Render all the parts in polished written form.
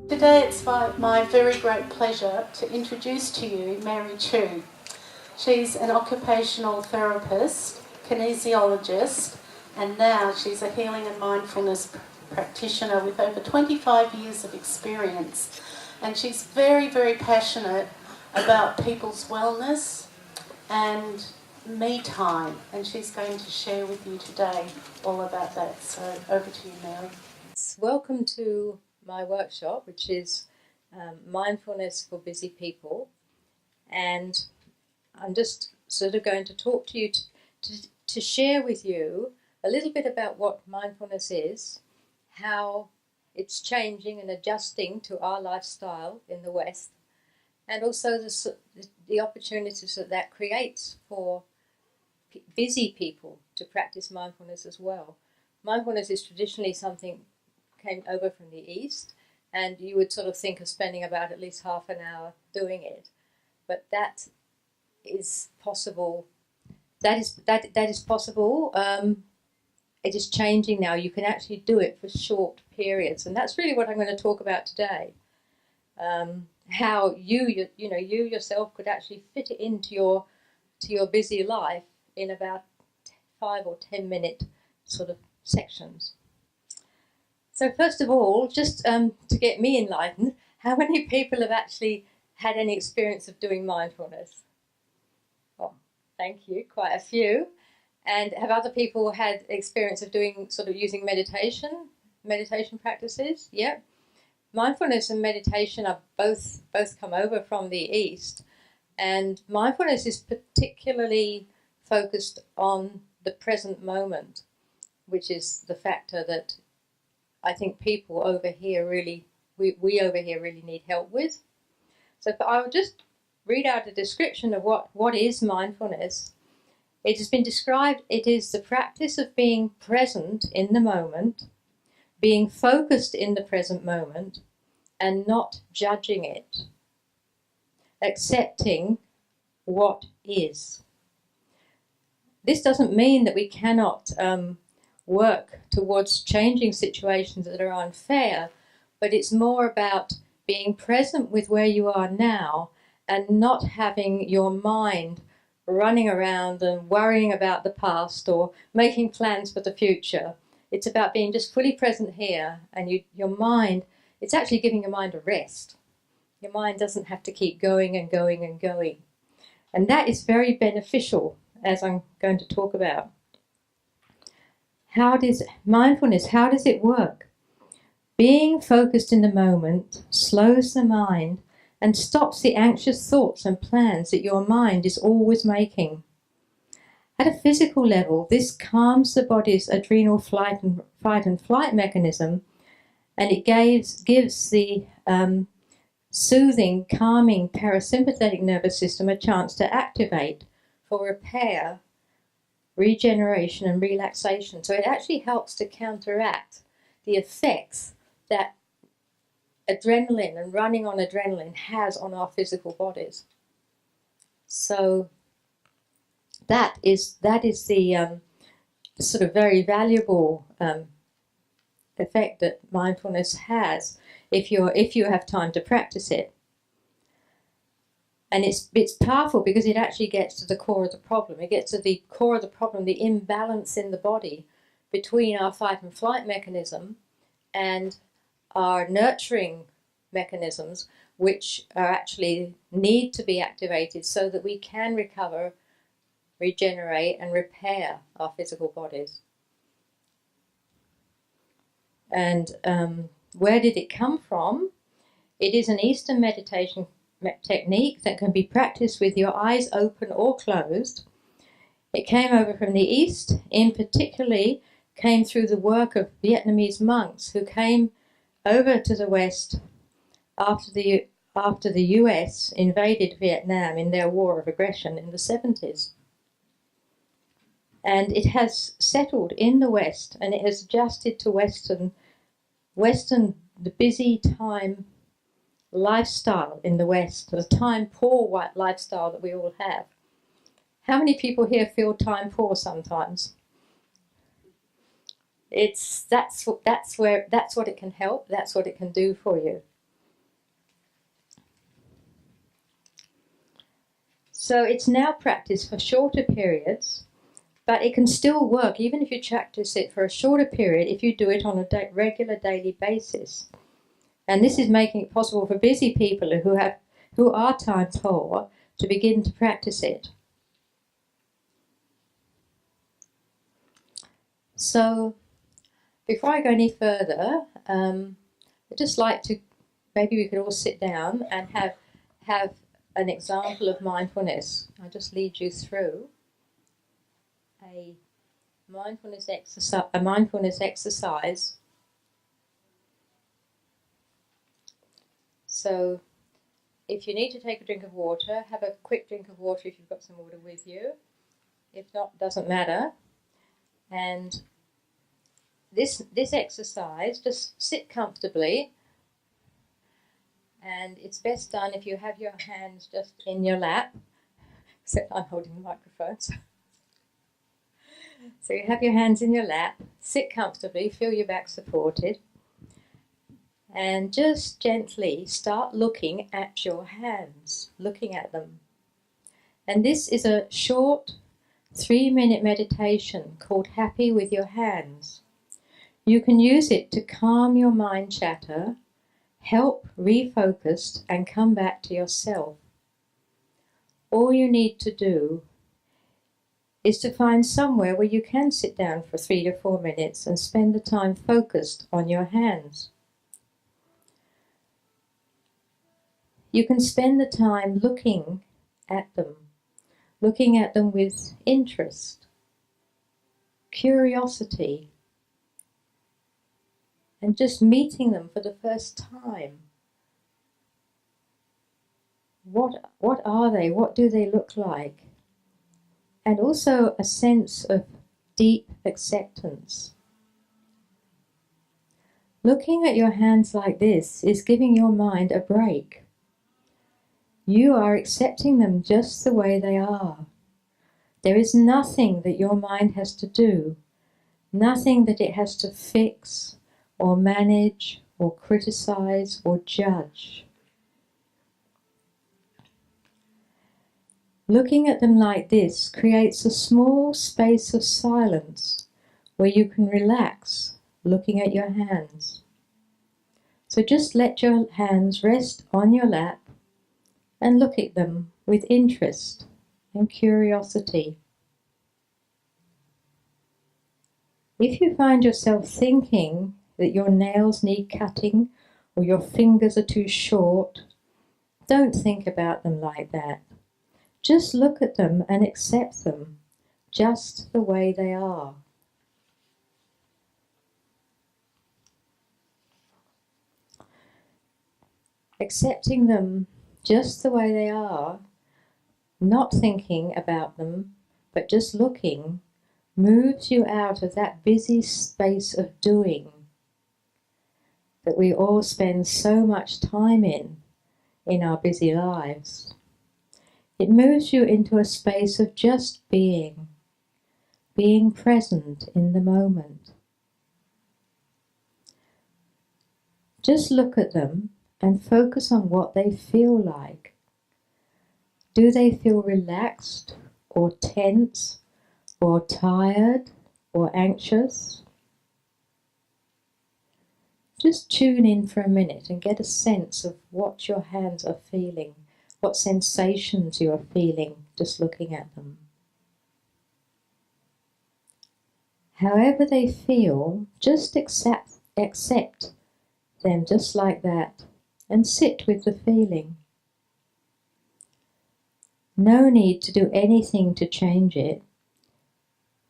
Today it's my very great pleasure to introduce to you Mary Choo. She's an occupational therapist, kinesiologist, and now she's a healing and mindfulness practitioner with over 25 years of experience. And she's very, very passionate about people's wellness and me time, and she's going to share with you today all about that. So over to you, Mary. Welcome to my workshop, which is mindfulness for busy people, and I'm just sort of going to talk to you to share with you a little bit about what mindfulness is, how it's changing and adjusting to our lifestyle in the West, and also the opportunities that creates for busy people to practice mindfulness as well. Mindfulness is traditionally something came over from the East, and you would sort of think of spending about at least half an hour doing it, but that is possible. That is possible. It is changing now. You can actually do it for short periods, and that's really what I'm going to talk about today. How you yourself could actually fit it into your busy life in about 5 or 10 minute sort of sections. So first of all, just to get me enlightened, how many people have actually had any experience of doing mindfulness? Well, thank you, quite a few. And have other people had experience of doing sort of using meditation practices? Yeah. Mindfulness and meditation are both come over from the East, and mindfulness is particularly focused on the present moment, which is the factor that I think people over here really, we over here really need help with. So I will just read out a description of what is mindfulness. It has been described, it is the practice of being present in the moment, being focused in the present moment, and not judging it, accepting what is. This doesn't mean that we cannot work towards changing situations that are unfair, but it's more about being present with where you are now and not having your mind running around and worrying about the past or making plans for the future. It's about being just fully present here, and your mind, it's actually giving your mind a rest. Your mind doesn't have to keep going and going and going. And that is very beneficial, as I'm going to talk about. Mindfulness, how does it work? Being focused in the moment slows the mind and stops the anxious thoughts and plans that your mind is always making. At a physical level, this calms the body's adrenal fight and flight mechanism, and it gives the soothing, calming parasympathetic nervous system a chance to activate for repair, regeneration and relaxation. So it actually helps to counteract the effects that adrenaline and running on adrenaline has on our physical bodies. So that is the sort of very valuable effect that mindfulness has if you have time to practice it. And it's powerful because it actually gets to the core of the problem. It gets to the core of the problem, the imbalance in the body between our fight and flight mechanism and our nurturing mechanisms, which are actually need to be activated so that we can recover, regenerate and repair our physical bodies. And where did it come from? It is an Eastern meditation technique that can be practiced with your eyes open or closed. It came over from the East, in particularly came through the work of Vietnamese monks who came over to the West after the US invaded Vietnam in their war of aggression in the 70s. And it has settled in the West, and it has adjusted to Western, the busy time lifestyle in the West, the time poor white lifestyle that we all have. How many people here feel time poor sometimes? that's what it can help. That's what it can do for you. So it's now practiced for shorter periods, but it can still work even if you practice it for a shorter period if you do it on a regular daily basis. And this is making it possible for busy people who are time poor to begin to practice it. So before I go any further, I'd just like to, maybe we could all sit down and have an example of mindfulness. I'll just lead you through a mindfulness exercise. So if you need to take a drink of water, have a quick drink of water if you've got some water with you. If not, doesn't matter. And this exercise, just sit comfortably, and it's best done if you have your hands just in your lap, except I'm holding the microphone. So you have your hands in your lap, sit comfortably, feel your back supported, and just gently start looking at your hands, looking at them. And this is a short 3-minute meditation called Happy with Your Hands. You can use it to calm your mind chatter, help refocus and come back to yourself. All you need to do is to find somewhere where you can sit down for 3 to 4 minutes and spend the time focused on your hands. You can spend the time looking at them with interest, curiosity, and just meeting them for the first time. What are they? What do they look like? And also a sense of deep acceptance. Looking at your hands like this is giving your mind a break. You are accepting them just the way they are. There is nothing that your mind has to do, nothing that it has to fix or manage or criticize or judge. Looking at them like this creates a small space of silence where you can relax looking at your hands. So just let your hands rest on your lap and look at them with interest and curiosity. If you find yourself thinking that your nails need cutting or your fingers are too short, don't think about them like that. Just look at them and accept them just the way they are. Accepting them just the way they are, not thinking about them, but just looking, moves you out of that busy space of doing that we all spend so much time in our busy lives. It moves you into a space of just being present in the moment. Just look at them and focus on what they feel like. Do they feel relaxed or tense or tired or anxious? Just tune in for a minute and get a sense of what your hands are feeling, what sensations you are feeling just looking at them. However they feel, just accept them just like that and sit with the feeling. No need to do anything to change it.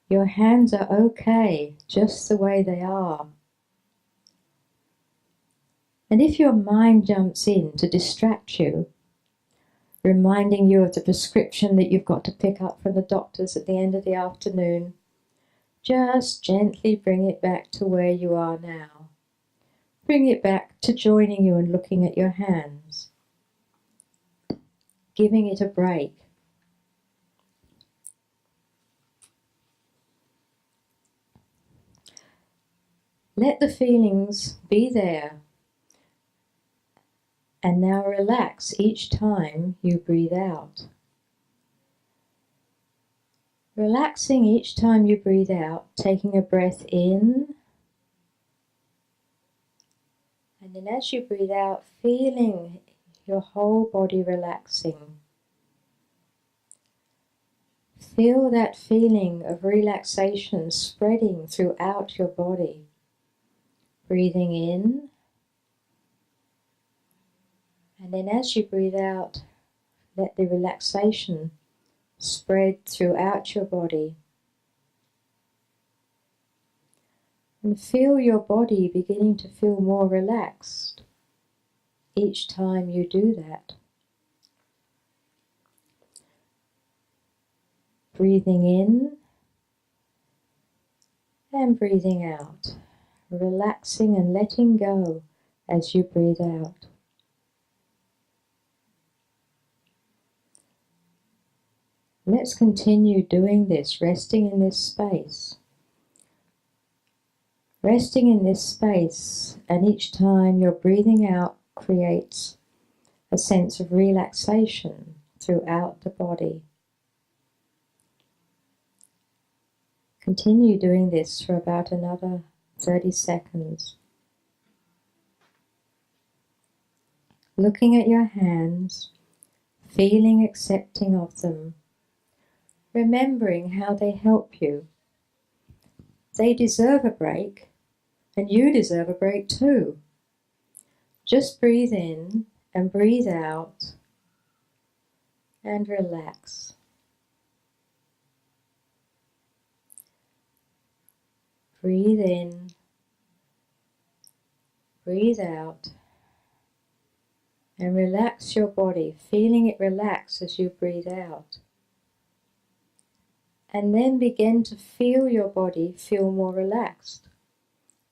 Your hands are okay just the way they are. And if your mind jumps in to distract you, reminding you of the prescription that you've got to pick up from the doctors at the end of the afternoon, just gently bring it back to where you are now. Bring it back to joining you and looking at your hands, giving it a break. Let the feelings be there. And now relax each time you breathe out. Relaxing each time you breathe out, taking a breath in, and then as you breathe out, feeling your whole body relaxing. Feel that feeling of relaxation spreading throughout your body. Breathing in, and then as you breathe out, let the relaxation spread throughout your body. And feel your body beginning to feel more relaxed each time you do that. Breathing in and breathing out. Relaxing and letting go as you breathe out. Let's continue doing this, resting in this space. Resting in this space, and each time your breathing out creates a sense of relaxation throughout the body. Continue doing this for about another 30 seconds. Looking at your hands, feeling accepting of them, remembering how they help you. They deserve a break, and you deserve a break too. Just breathe in and breathe out and relax. Breathe in, breathe out, and relax your body, feeling it relax as you breathe out. And then begin to feel your body feel more relaxed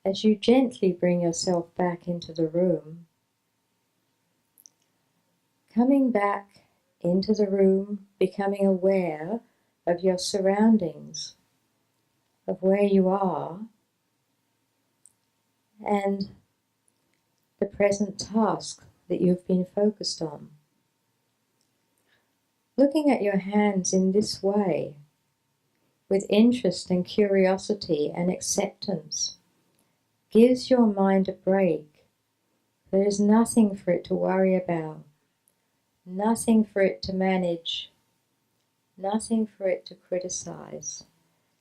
as you gently bring yourself back into the room. Coming back into the room, becoming aware of your surroundings, of where you are, and the present task that you've been focused on. Looking at your hands in this way, with interest and curiosity and acceptance, gives your mind a break. There is nothing for it to worry about, nothing for it to manage, nothing for it to criticize,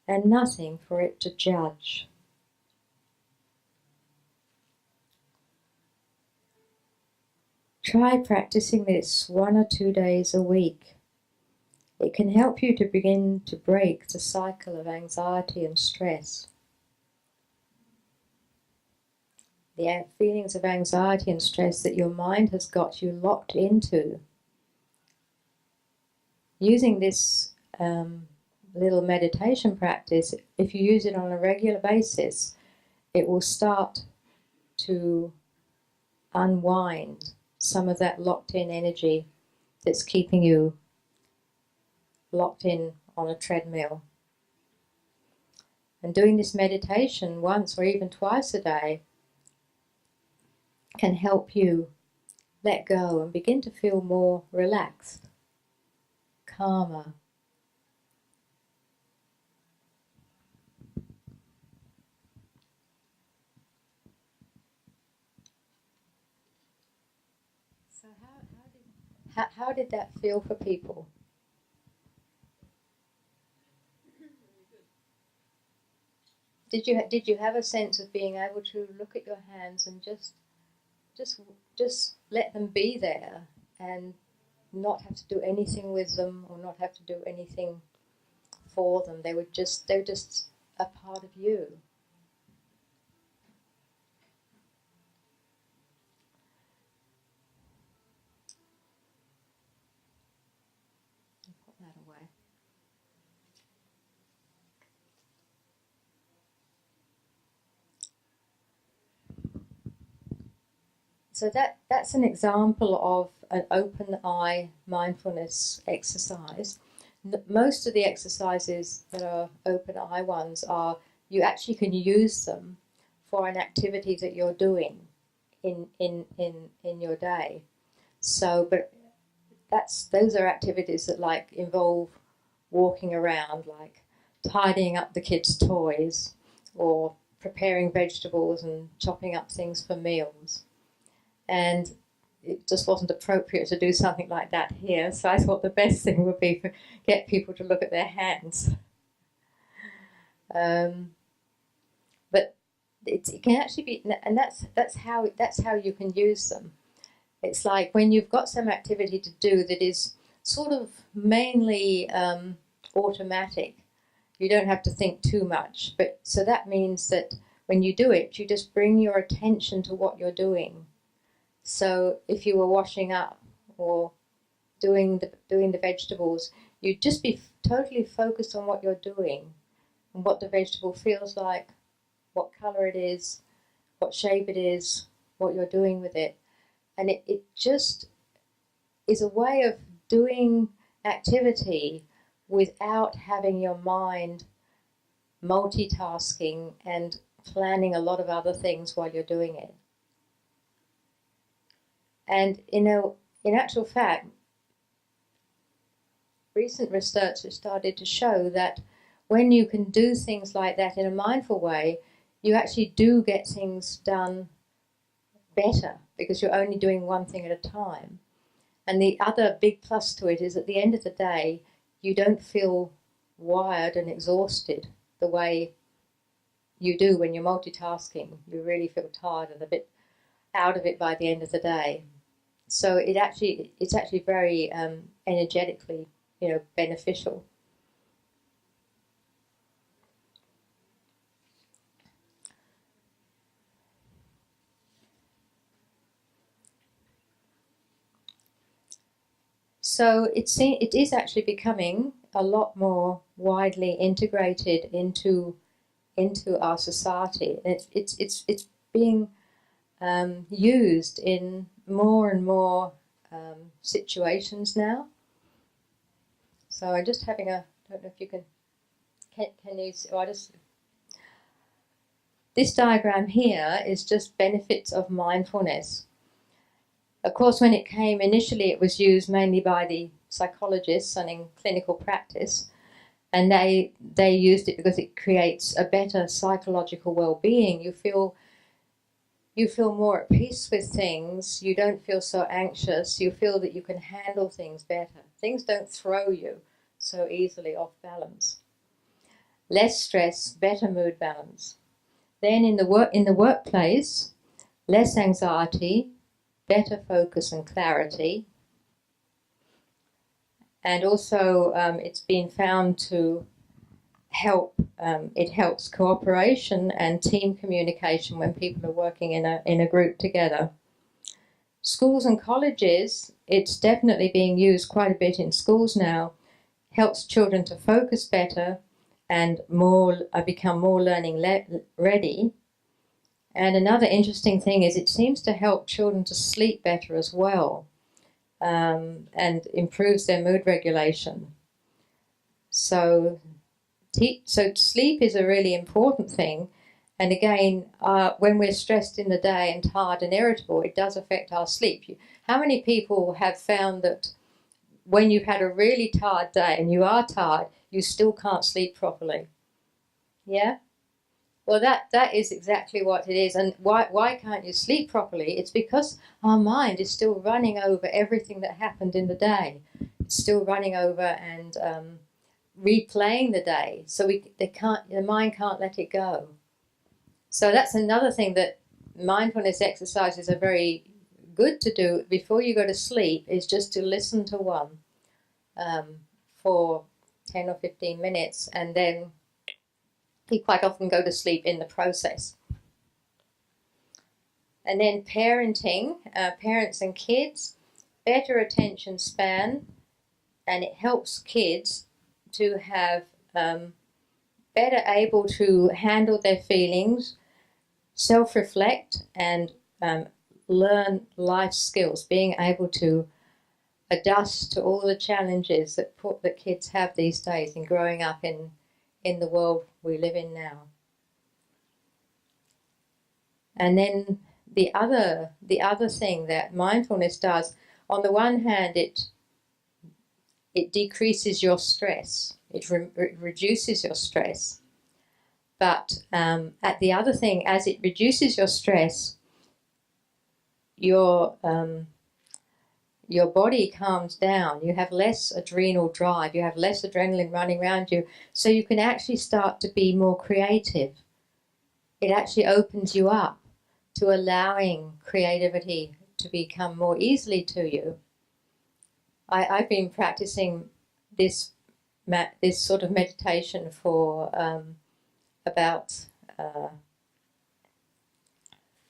and nothing for it to judge. Try practicing this 1 or 2 days a week. It can help you to begin to break the cycle of anxiety and stress. The feelings of anxiety and stress that your mind has got you locked into. Using this little meditation practice, if you use it on a regular basis, it will start to unwind some of that locked in energy that's keeping you locked in on a treadmill. And doing this meditation once or even twice a day can help you let go and begin to feel more relaxed, calmer. So how did that feel for people? Did you have a sense of being able to look at your hands and just let them be there and not have to do anything with them or not have to do anything for them? They're just a part of you. Put that away. So that's an example of an open eye mindfulness exercise. Most of the exercises that are open eye ones are, you actually can use them for an activity that you're doing in your day. So, but those are activities that like involve walking around, like tidying up the kids' toys or preparing vegetables and chopping up things for meals. And it just wasn't appropriate to do something like that here, so I thought the best thing would be to get people to look at their hands. But it can actually be, and that's how you can use them. It's like when you've got some activity to do that is sort of mainly automatic, you don't have to think too much. But so that means that when you do it, you just bring your attention to what you're doing. So if you were washing up or doing the vegetables, you'd just be totally focused on what you're doing and what the vegetable feels like, what colour it is, what shape it is, what you're doing with it. And it just is a way of doing activity without having your mind multitasking and planning a lot of other things while you're doing it. And in actual fact, recent research has started to show that when you can do things like that in a mindful way, you actually do get things done better because you're only doing one thing at a time. And the other big plus to it is at the end of the day, you don't feel wired and exhausted the way you do when you're multitasking. You really feel tired and a bit out of it by the end of the day. So it's actually very energetically, beneficial. So it is actually becoming a lot more widely integrated into our society. It's being used in more and more situations now. So I'm just having I don't know if you can you see, this diagram here is just benefits of mindfulness. Of course, when it came initially, it was used mainly by the psychologists and in clinical practice, and they used it because it creates a better psychological well-being. You feel more at peace with things. You don't feel so anxious. You feel that you can handle things better. Things don't throw you so easily off balance. Less stress, better mood balance. Then in the workplace, less anxiety, better focus and clarity. And also it's been found to help, it helps cooperation and team communication when people are working in a group together. Schools and colleges, it's definitely being used quite a bit in schools now, helps children to focus better and become more learning ready. And another interesting thing is it seems to help children to sleep better as well, and improves their mood regulation. So sleep is a really important thing. And again, when we're stressed in the day and tired and irritable, it does affect our sleep. How many people have found that when you've had a really tired day and you are tired, you still can't sleep properly? Yeah? Well, that is exactly what it is. And why can't you sleep properly? It's because our mind is still running over everything that happened in the day. It's still running over and replaying the day. So the mind can't let it go. So that's another thing that mindfulness exercises are very good to do before you go to sleep, is just to listen to one for 10 or 15 minutes, and then you quite often go to sleep in the process. And then parenting, parents and kids, better attention span, and it helps kids to have better able to handle their feelings, self-reflect, and learn life skills, being able to adjust to all the challenges that kids have these days in growing up in the world we live in now. And then the other thing that mindfulness does, on the one hand, it decreases your stress. It reduces your stress. But at the other thing, as it reduces your stress, your body calms down. You have less adrenal drive. You have less adrenaline running around you. So you can actually start to be more creative. It actually opens you up to allowing creativity to become more easily to you. I've been practicing this sort of meditation for about 4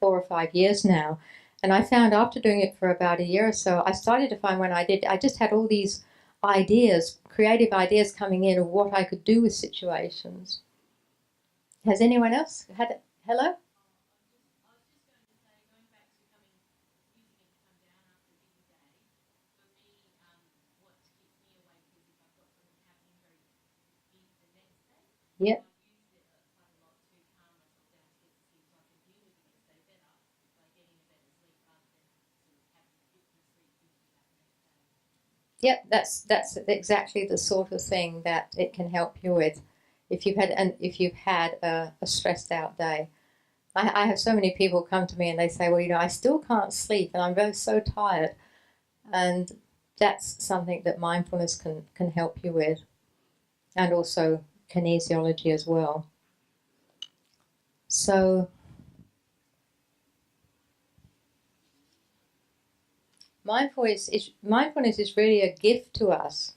or 5 years now. And I found after doing it for about a year or so, I started to find when I did, I just had all these ideas, creative ideas coming in of what I could do with situations. Has anyone else had it? Hello? Yep. Yep, that's exactly the sort of thing that it can help you with if you've had a stressed out day. I have so many people come to me and they say, well, I still can't sleep and I'm so tired. And that's something that mindfulness can help you with, and also kinesiology as well. So mindfulness is really a gift to us.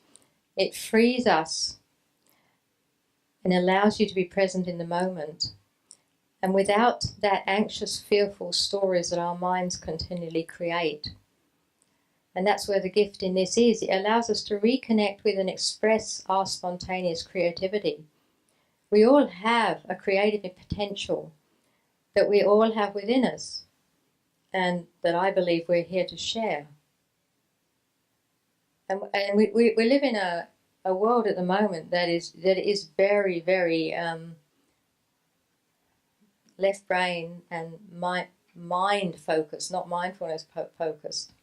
It frees us and allows you to be present in the moment. And without that anxious, fearful stories that our minds continually create. And that's where the gift in this is. It allows us to reconnect with and express our spontaneous creativity. We all have a creative potential that we all have within us, and that I believe we're here to share. And we live in a world at the moment that is very, very left brain and mind focused, not mindfulness focused.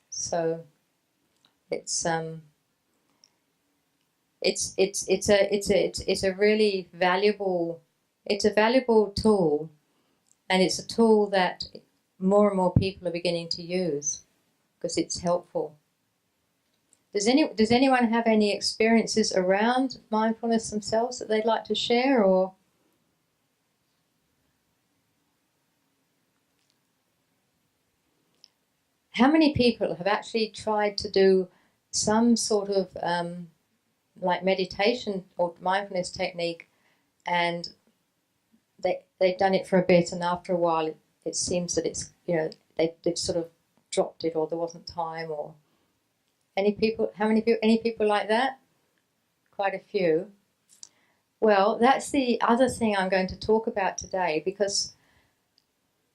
So it's a really valuable tool, and it's a tool that more and more people are beginning to use because it's helpful. Does anyone have any experiences around mindfulness themselves that they'd like to share, or? How many people have actually tried to do some sort of like meditation or mindfulness technique, and they've done it for a bit, and after a while it seems that it's they've sort of dropped it, or there wasn't time, or any people? How many people? Any people like that? Quite a few. Well, that's the other thing I'm going to talk about today, because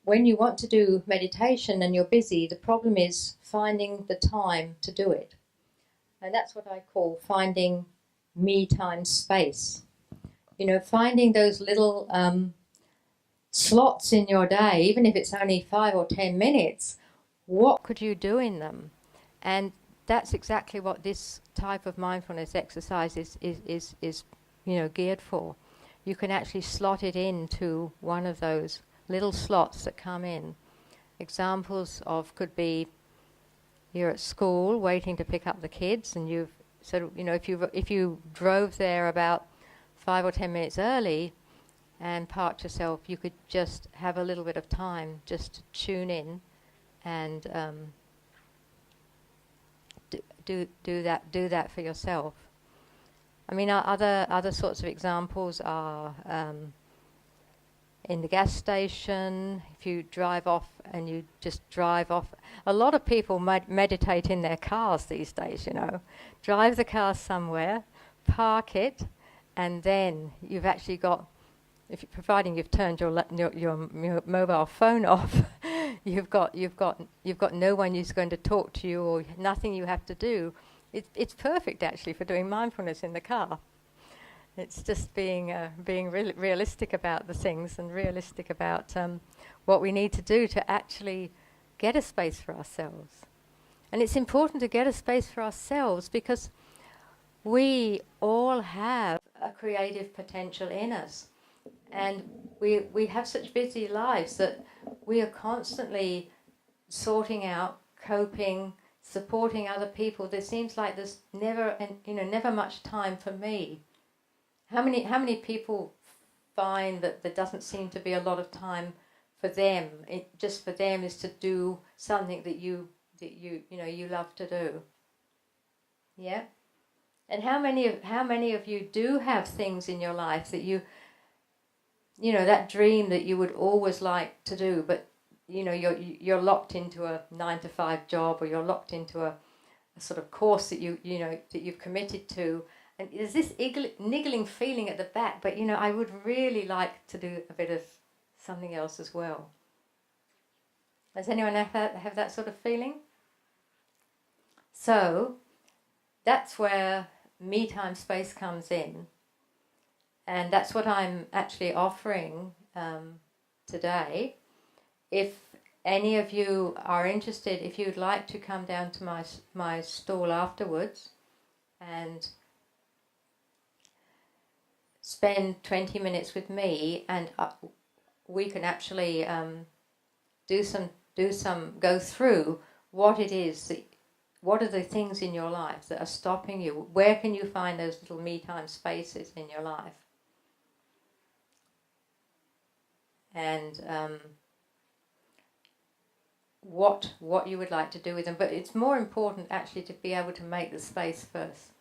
when you want to do meditation and you're busy, the problem is finding the time to do it. And that's what I call finding me time space. Finding those little slots in your day, even if it's only 5 or 10 minutes, what could you do in them? And that's exactly what this type of mindfulness exercise is geared for. You can actually slot it into one of those little slots that come in. Examples of could be you're at school waiting to pick up the kids, and you've sort of, if you drove there about 5 or 10 minutes early and parked yourself, you could just have a little bit of time just to tune in and do that for yourself. I mean, other sorts of examples are in the gas station, if you drive off and you just drive off. A lot of people meditate in their cars these days, Drive the car somewhere, park it, and then you've actually got, providing you've turned your mobile phone off, you've got no one who's going to talk to you, or nothing you have to do. It's perfect actually for doing mindfulness in the car. It's just being realistic about the things and realistic about what we need to do to actually get a space for ourselves. And it's important to get a space for ourselves because we all have a creative potential in us. And we have such busy lives that we are constantly sorting out, coping, supporting other people. There seems like there's never much time for me. How many people find that there doesn't seem to be a lot of time for them? It just for them is to do something that you love to do. Yeah. And how many of you do have things in your life that that dream that you would always like to do, but you're locked into a 9-to-5 job, or you're locked into a sort of course that that you've committed to, and there's this niggling feeling at the back, but I would really like to do a bit of something else as well. Does anyone have that sort of feeling? So that's where me time space comes in, and that's what I'm actually offering today. If any of you are interested, if you'd like to come down to my stall afterwards and spend 20 minutes with me, and we can actually go through what it is, what are the things in your life that are stopping you? Where can you find those little me time spaces in your life? And what you would like to do with them. But it's more important actually to be able to make the space first.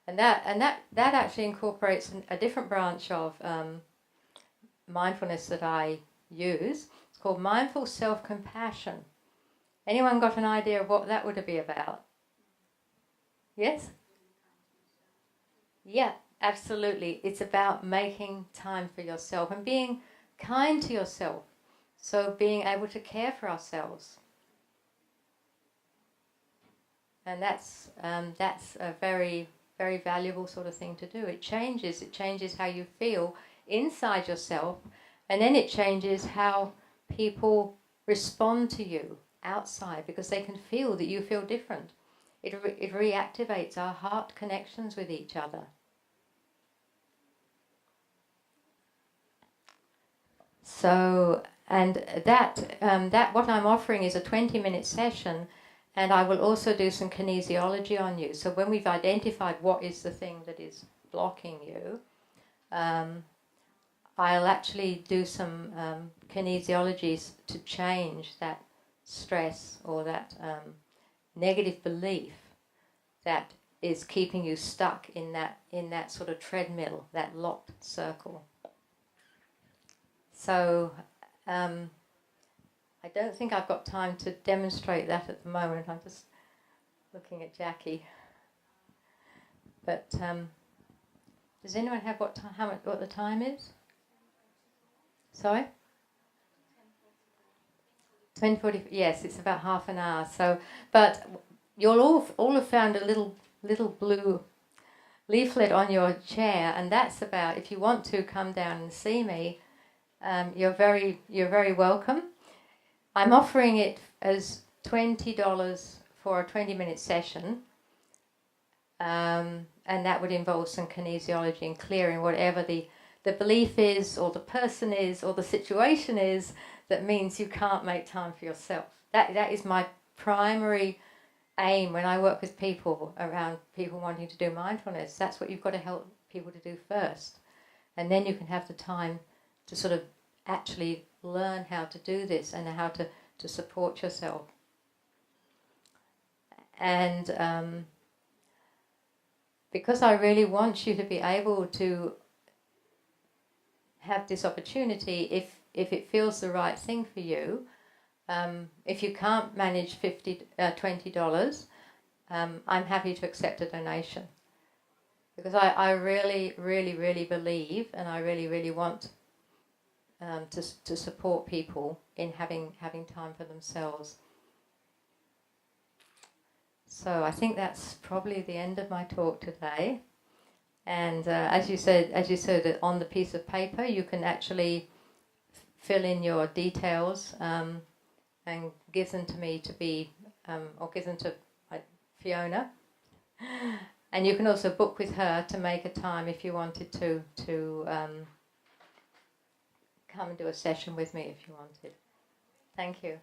And that actually incorporates a different branch of mindfulness that I use. It's called mindful self-compassion. Anyone got an idea of what that would be about? Yes? Yeah, absolutely. It's about making time for yourself and being kind to yourself. So being able to care for ourselves. And that's a very, very valuable sort of thing to do. It changes how you feel inside yourself, and then it changes how people respond to you outside, because they can feel that you feel different. It reactivates our heart connections with each other. So, and that what I'm offering is a 20-minute session, and I will also do some kinesiology on you. So when we've identified what is the thing that is blocking you, I'll actually do some kinesiologies to change that stress or that negative belief that is keeping you stuck in that sort of treadmill, that locked circle. So I don't think I've got time to demonstrate that at the moment. I'm just looking at Jackie. But does anyone have what the time is? Sorry? 10:40. Yes, it's about half an hour. So, but you'll all have found a little blue leaflet on your chair, and that's about, if you want to come down and see me, you're very welcome. I'm offering it as $20 for a 20-minute session, and that would involve some kinesiology and clearing whatever the belief is, or the person is, or the situation is that means you can't make time for yourself. That is my primary aim when I work with people, around people wanting to do mindfulness. That's what you've got to help people to do first, and then you can have the time to sort of actually learn how to do this and how to support yourself. And because I really want you to be able to have this opportunity, if it feels the right thing for you, if you can't manage $20, I'm happy to accept a donation, because I really, really, really believe, and I really, really want to support people in having time for themselves. So I think that's probably the end of my talk today. And as you said, on the piece of paper, you can actually fill in your details and give them to me to be, or give them to Fiona. And you can also book with her to make a time if you wanted to come and do a session with me if you wanted. Thank you.